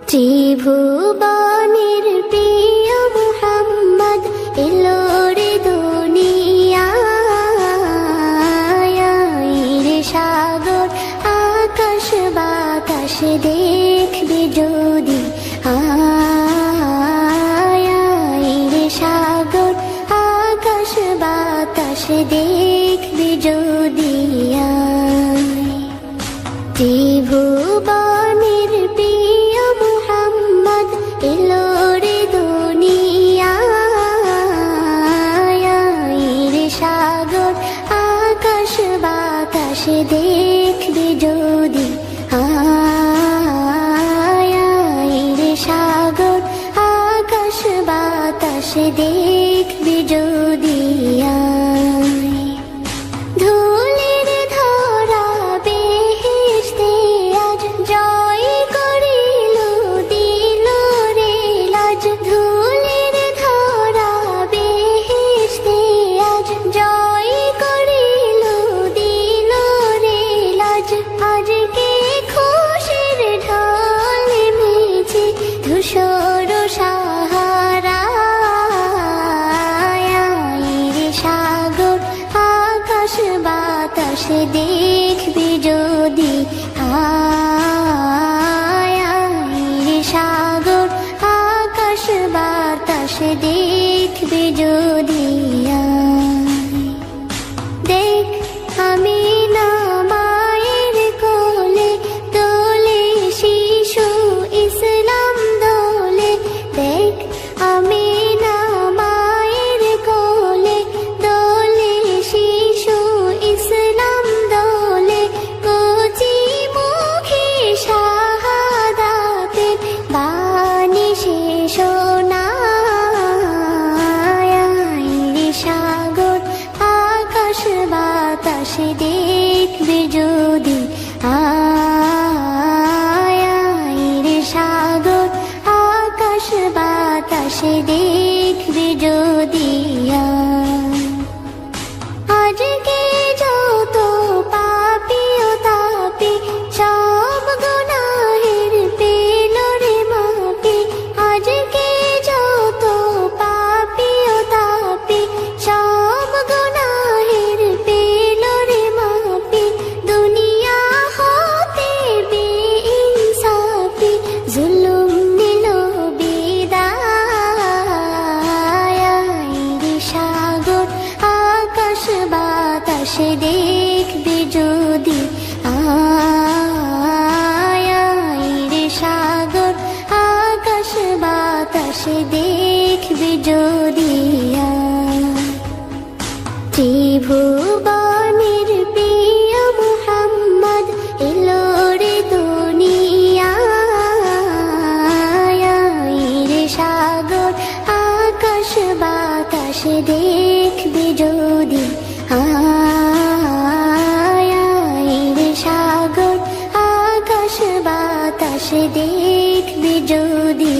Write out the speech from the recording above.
ত্রিভুবনের প্রিয় মুহাম্মদ এলো রে দুনিয়ায়, রে সাগর আকাশ বাতাস দেখবি যদি, রে সাগর আকাশ বাতাস দেখবি যদি। ত্রিভুবনের প্রিয় মুহাম্মদ এলো রে দুনিয়ায়, রে সাগর আকাশ বাতাস দেখবি যদি, রে সাগর আকাশ বাতাস দেখবি যদি। ধুলির ধরা বেহেশতে আজ জয় করিল দিল রে লাজ, ধুলির ধরা বেহেশতে আজ জয় করিল দিল রে লাজ। আজকে খুশির ঢল নেমেছে ধূসর সাহারা, রে সাগর আকাশ বাতাস দেখবি যদি, রে সাগর আকাশ বাতাস দেখবি যদি। দেখ আমি না মায়ের কোলে দোলে শিশু ইসলাম দোলে, দেখ আমি না মায়ের কোলে দোলে শিশু ইসলাম দোলে। কচি মুখে শাহাদাতের বাণী শেষ শোনায়, রে সাগর আকাশ বাতাস দেখবি যদি, রে সাগর আকাশ বাতাস দেখবি যদি। আজকে যত পাপী ও তাপী সব গুনাহের পেল রে মাপি, আজকে যত পাপী ও তাপী সব গুনাহের পেল রে মাপি। দুনিয়া হতে বেইনসাফি জুলুম নিল বিদায়, রে সাগর আকাশ বাতাস দেখবি যদি, রে সাগর আকাশ বাতাস দেখবি যদি। ত্রিভুবনের প্রিয় মুহাম্মদ এলো রে দুনিয়ায়, রে সাগর আকাশ বাতাস দেখবি যদি, রে সাগর আকাশ বাতাস দেখবি যদি।